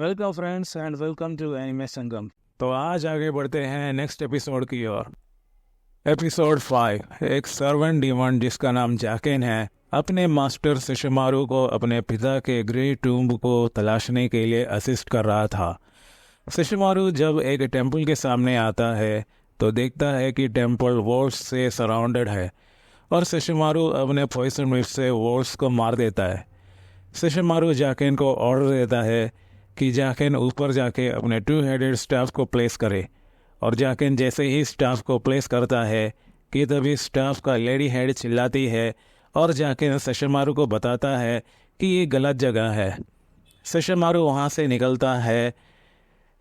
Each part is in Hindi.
Welcome friends and welcome to anime Sangam. तो आज आगे बढ़ते हैं नेक्स्ट एपिसोड की ओर। एपिसोड 5। एक सर्वेंट डीमन जिसका नाम जैकेन है अपने मास्टर शिशिमारू को अपने पिता के ग्रेट टूम्ब को तलाशने के लिए असिस्ट कर रहा था। शिशिमारू जब एक टेंपल के सामने आता है तो देखता है कि टेंपल वॉल्स से सराउंडेड है और शिशिमारू अपने पॉइजन मिस्ट से वॉल्स को मार देता है। शिशिमारू जैकेन को ऑर्डर देता है कि जैकेन ऊपर जाके अपने 2 हेडेड स्टाफ को प्लेस करे और जैकेन जैसे ही स्टाफ को प्लेस करता है कि तभी स्टाफ का लेडी हेड चिल्लाती है और जैकेन शिशिमारू को बताता है कि ये गलत जगह है। शिशिमारू वहाँ से निकलता है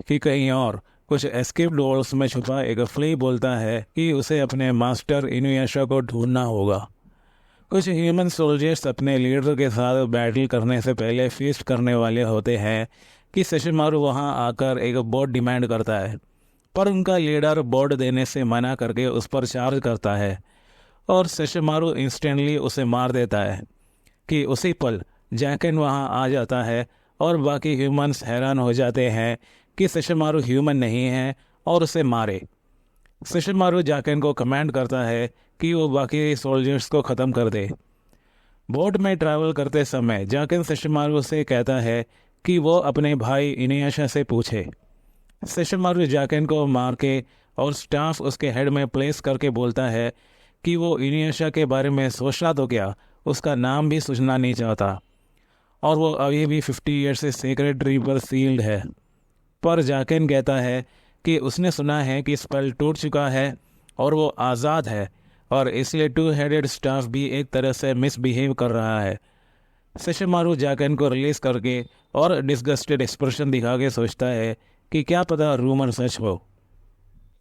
कि कहीं और कुछ एस्केप्ड वॉल्स में छुपा एक फ्ली बोलता है कि उसे अपने मास्टर इनुयाशा को ढूंढना होगा। कुछ ह्यूमन सोल्जर्स अपने लीडर के साथ बैटल करने से पहले फीस्ट करने वाले होते हैं कि शिशिमारू वहां आकर एक बोट डिमांड करता है, पर उनका लीडर बोट देने से मना करके उस पर चार्ज करता है और शिशिमारू इंस्टेंटली उसे मार देता है कि उसी पल जैकेन वहां आ जाता है और बाकी ह्यूमंस हैरान हो जाते हैं कि शिशिमारू ह्यूमन नहीं है और उसे मारे। शिशिमारू जैकेन को कमांड करता है कि वो बाकी सोल्जर्स को ख़त्म कर दे। बोट में ट्रैवल करते समय जैकेन शिशिमारू से कहता है कि वो अपने भाई इनुयाशा से पूछे। शिशिमारू जैकेन को मार के और स्टाफ उसके हेड में प्लेस करके बोलता है कि वो इनुयाशा के बारे में सोचना तो क्या, उसका नाम भी सुनना नहीं चाहता और वो अभी भी 50 ईयर से सीक्रेट ट्री पर सील्ड है। पर जैकेन कहता है कि उसने सुना है कि स्पेल टूट चुका है और वो आज़ाद है और इसलिए 2 हेडेड स्टाफ भी एक तरह से मिसबिहेव कर रहा है। शिशिमारू जैकेन को रिलीज करके और डिस्गस्टेड एक्सप्रेशन दिखा के सोचता है कि क्या पता रूमर सच हो।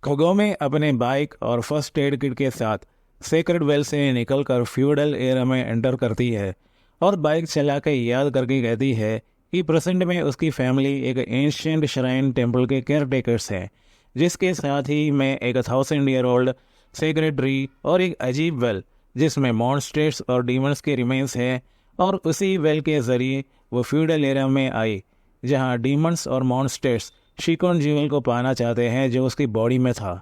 कोगोमे अपने बाइक और फर्स्ट एड किट के साथ सेक्रेड वेल से निकलकर फ्यूडल एरा में एंटर करती है और बाइक चला के याद करके कहती है कि प्रेजेंट में उसकी फैमिली एक एंशिएंट श्राइन टेम्पल के केयर टेकर्स हैं, जिसके साथ ही में एक 1000 ईयर ओल्ड सेक्रेड ट्री और एक अजीब वेल जिसमें मॉन्स्टर्स और डीमंस के रिमेन्स हैं, और उसी वेल के जरिए वो फ्यूडल एरा में आई जहां डीमंस और मॉन्स्टर्स शिकोन ज्यूल को पाना चाहते हैं जो उसकी बॉडी में था।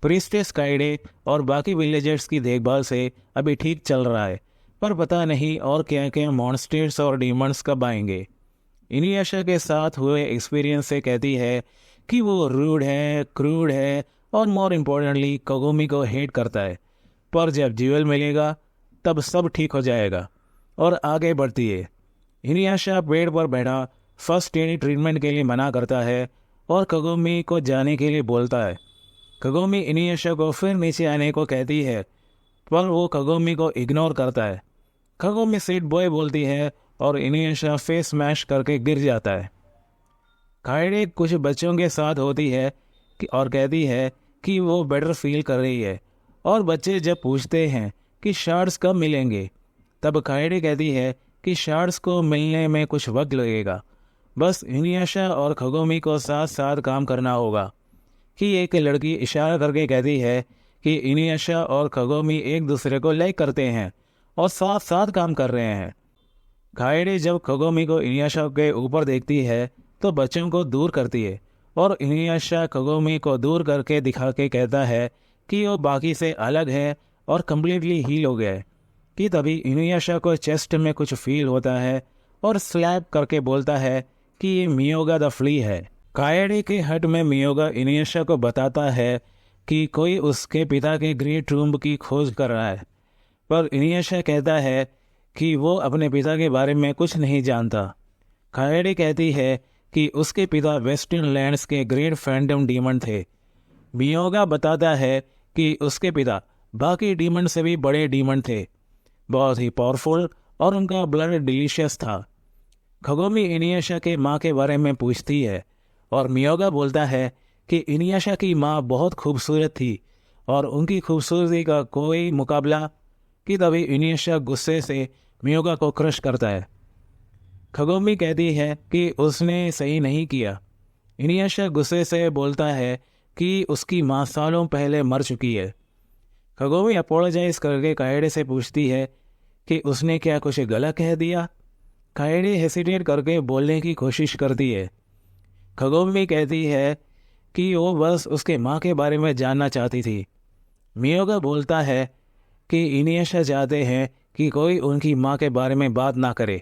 प्रीस्टेस काइडे और बाकी विलेजर्स की देखभाल से अभी ठीक चल रहा है, पर पता नहीं और क्या क्या मॉन्स्टर्स और डीमंस कब आएंगे। इनुयाशा के साथ हुए एक्सपीरियंस से कहती है कि वो रूड है, क्रूड है और मोर इम्पोर्टेंटली कोगोमी को हेट करता है, पर जब ज्यूल मिलेगा तब सब ठीक हो जाएगा और आगे बढ़ती है। इनुयाशा पेड़ पर बैठा फर्स्ट एड ट्रीटमेंट के लिए मना करता है और कोगोमी को जाने के लिए बोलता है। कोगोमी इनुयाशा को फिर नीचे आने को कहती है, पर वो कोगोमी को इग्नोर करता है। कोगोमी सीट बॉय बोलती है और इनुयाशा फेस स्मैश करके गिर जाता है। काइडे कुछ बच्चों के साथ होती है और कहती है कि वो बेटर फील कर रही है, और बच्चे जब पूछते हैं कि शार्ड्स कब मिलेंगे तब काइडे कहती है कि शार्ड्स को मिलने में कुछ वक्त लगेगा, बस इनुयाशा और कोगोमी को साथ साथ काम करना होगा। कि एक लड़की इशारा करके कहती है कि इनुयाशा और कोगोमी एक दूसरे को लाइक करते हैं और साथ साथ काम कर रहे हैं। काइडे जब कोगोमी को इनुयाशा के ऊपर देखती है तो बच्चों को दूर करती है और इनुयाशा कोगोमी को दूर करके दिखा के कहता है कि वो बाकी से अलग है और कम्प्लीटली हील हो गया है। कि तभी इनुयाशा को चेस्ट में कुछ फील होता है और स्लैप करके बोलता है कि ये मियोगा द फ्ली है। काइडे के हट में मियोगा इनुयाशा को बताता है कि कोई उसके पिता के ग्रेट टूम्ब की खोज कर रहा है, पर इनुयाशा कहता है कि वो अपने पिता के बारे में कुछ नहीं जानता। काइडे कहती है कि उसके पिता वेस्टर्न लैंड्स के ग्रेट फैंटम डीमन थे। मियोगा बताता है कि उसके पिता बाकी डीमन से भी बड़े डीमन थे, बहुत ही पावरफुल, और उनका ब्लड डिलीशियस था। कोगोमी इनुयाशा के माँ के बारे में पूछती है और मियोगा बोलता है कि इनुयाशा की माँ बहुत खूबसूरत थी और उनकी खूबसूरती का कोई मुकाबला। कि तभी इनुयाशा गुस्से से मियोगा को क्रश करता है। कोगोमी कहती है कि उसने सही नहीं किया। इनुयाशा गुस्से से बोलता है कि उसकी माँ सालों पहले मर चुकी है। कोगोमी अपोलोजाइज करके काइडे से पूछती है कि उसने क्या कुछ गलत कह दिया। काइडे हेसिटेट करके बोलने की कोशिश करती है, खगोमी कहती है कि वो बस उसके माँ के बारे में जानना चाहती थी। मियोगा बोलता है कि इनियाशा चाहते हैं कि कोई उनकी माँ के बारे में बात ना करे।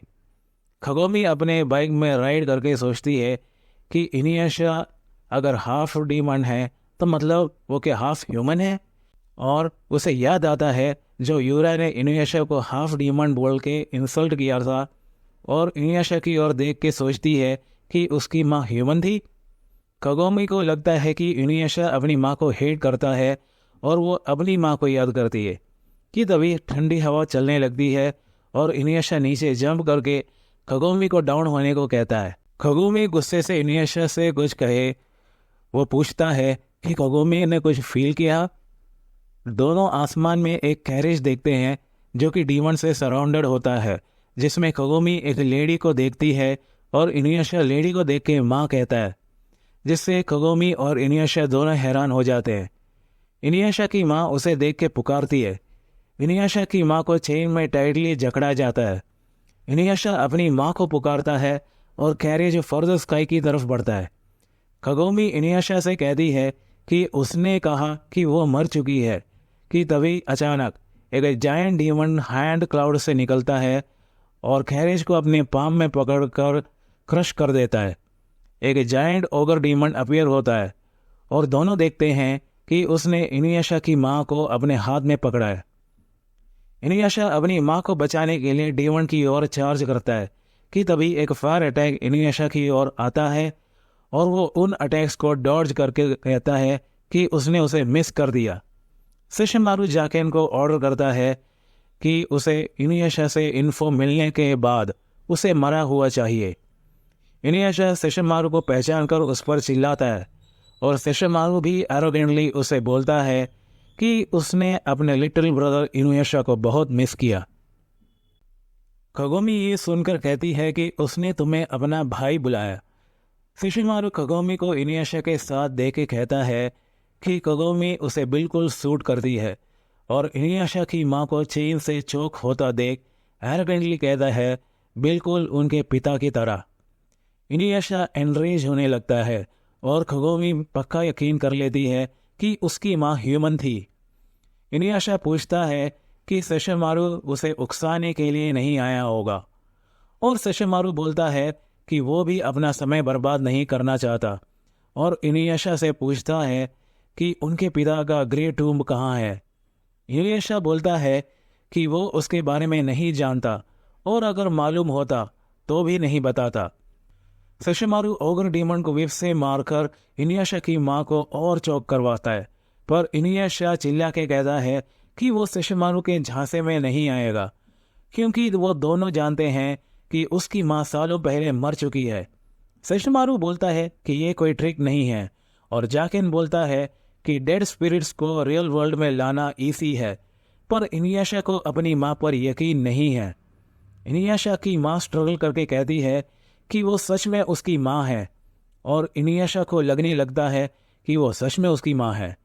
खगोमी अपने बाइक में राइड करके सोचती है कि इनियाशा अगर हाफ डीमन है तो मतलब वो क्या हाफ ह्यूमन है। और उसे याद आता है जो यूरा ने इनियाशा को हाफ डीमन बोल के इंसल्ट किया था, और इनियाशा की ओर देख के सोचती है कि उसकी माँ ह्यूमन थी। खगोमी को लगता है कि इनियाशा अपनी माँ को हेट करता है और वो अपनी माँ को याद करती है कि तभी ठंडी हवा चलने लगती है और इनियाशा नीचे जंप करके खगोमी को डाउन होने को कहता है। खगोमी गुस्से से इनियाशा से कुछ कहे। वो पूछता है कि खगोमी ने कुछ फील किया। दोनों आसमान में एक कैरेज देखते हैं जो कि डीमन से सराउंडेड होता है, जिसमें खगोमी एक लेडी को देखती है और इनियाशा लेडी को देख के माँ कहता है, जिससे खगोमी और इनियाशा दोनों हैरान हो जाते हैं। इनियाशा की माँ उसे देख के पुकारती है। इनियाशा की माँ को चेन में टाइटली जकड़ा जाता है। इनियाशा अपनी माँ को पुकारता है और कैरेज फर्दर स्काई की तरफ बढ़ता है। खगोमी इनियाशा से कहती है कि उसने कहा कि वो मर चुकी है कि तभी अचानक एक जायंट डीमन हैंड क्लाउड से निकलता है और कैरेज को अपने पाम में पकड़कर क्रश कर देता है। एक जायंट ओगर डीमन अपीयर होता है और दोनों देखते हैं कि उसने इनियाशा की माँ को अपने हाथ में पकड़ा है। इनियाशा अपनी माँ को बचाने के लिए डीमन की ओर चार्ज करता है कि तभी एक फायर अटैक इनियाशा की ओर आता है और वो उन अटैक्स को डॉज करके कहता है कि उसने उसे मिस कर दिया। सेशिमारू जाकेन को ऑर्डर करता है कि उसे इनियाशा से इन्फो मिलने के बाद उसे मरा हुआ चाहिए। इनियाशा सेशिमारू को पहचान कर उस पर चिल्लाता है और सेशिमारू भी एरोगेंटली उसे बोलता है कि उसने अपने लिटिल ब्रदर इनुयाशा को बहुत मिस किया। खगोमी ये सुनकर कहती है कि उसने तुम्हें अपना भाई बुलाया। सेशिमारू खगोमी को इनुयाशा के साथ देख के कहता है कि खगोमी उसे बिल्कुल सूट करती है और इनुयाशा की माँ को चेन से चोक होता देख एरोगेंटली कहता है, बिल्कुल उनके पिता की तरह। इनुयाशा एनरेज होने लगता है और खगोमी पक्का यकीन कर लेती है कि उसकी माँ ह्यूमन थी। इनुयाशा पूछता है कि सेशिमारू उसे उकसाने के लिए नहीं आया होगा, और सेशिमारू बोलता है कि वो भी अपना समय बर्बाद नहीं करना चाहता, और इनुयाशा से पूछता है कि उनके पिता का ग्रे टूम्ब कहाँ है। इनुयाशा बोलता है कि वो उसके बारे में नहीं जानता और अगर मालूम होता तो भी नहीं बताता। सेशिमारू ओगर डीमन को विप से मारकर इनुयाशा की माँ को और चौक करवाता है, पर इनुयाशा चिल्ला के कहता है कि वो सेशिमारू के झांसे में नहीं आएगा, क्योंकि वो दोनों जानते हैं कि उसकी माँ सालों पहले मर चुकी है। सेशिमारू बोलता है कि ये कोई ट्रिक नहीं है, और जाकेन बोलता है कि डेड स्पिरिट्स को रियल वर्ल्ड में लाना ईजी है, पर इनुयाशा को अपनी माँ पर यकीन नहीं है। इनुयाशा की माँ स्ट्रगल करके कहती है कि वो सच में उसकी माँ है, और इनुयाशा को लगने लगता है कि वो सच में उसकी माँ है।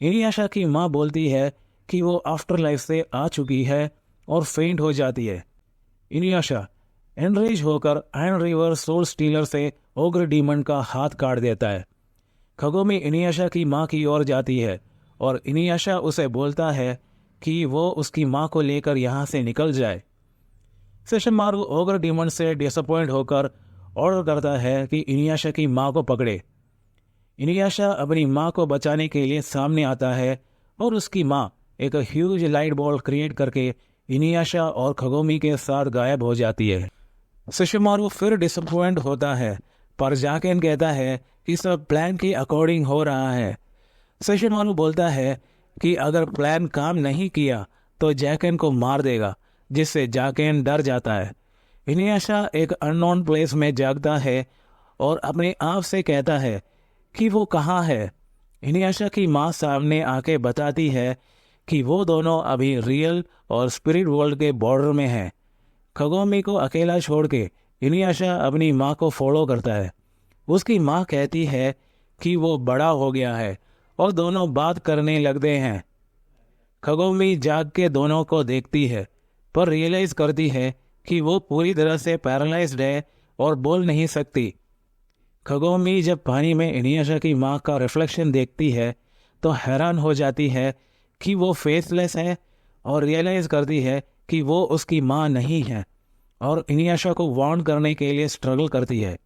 इनुयाशा की माँ बोलती है कि वो आफ्टर लाइफ से आ चुकी है और फेंट हो जाती है। इनुयाशा एनरेज होकर आयरन रिवर सोल स्टीलर से ओग्र डीमन का हाथ काट देता है। खगोमी इनुयाशा की माँ की ओर जाती है और इनुयाशा उसे बोलता है कि वो उसकी माँ को लेकर यहाँ से निकल जाए। सेशिमारू ओगर डीमन से डिसअपॉइंट होकर ऑर्डर करता है कि इनुयाशा की माँ को पकड़े। इनुयाशा अपनी माँ को बचाने के लिए सामने आता है और उसकी माँ एक ह्यूज लाइट बॉल क्रिएट करके इनुयाशा और खगोमी के साथ गायब हो जाती है। सेशिमारू फिर डिसअपॉइंट होता है, पर जाकेन कहता है कि सब प्लान के अकॉर्डिंग हो रहा है। सेशिमारू बोलता है कि अगर प्लान काम नहीं किया तो जाकेन को मार देगा, जिससे जाकेन डर जाता है। इनुयाशा एक अननोन प्लेस में जागता है और अपने आप से कहता है कि वो कहाँ है। इनुयाशा की माँ सामने आके बताती है कि वो दोनों अभी रियल और स्पिरिट वर्ल्ड के बॉर्डर में हैं। खगोमी को अकेला छोड़ के इनुयाशा अपनी माँ को फॉलो करता है। उसकी माँ कहती है कि वो बड़ा हो गया है और दोनों बात करने लगते हैं। खगोमी जाग के दोनों को देखती है, पर रियलाइज करती है कि वो पूरी तरह से पैरालाइज्ड है और बोल नहीं सकती। खगोमी जब पानी में इनियाशा की माँ का रिफ्लेक्शन देखती है तो हैरान हो जाती है कि वो फेसलेस है और रियलाइज़ करती है कि वो उसकी माँ नहीं है और इनियाशा को वार्न करने के लिए स्ट्रगल करती है।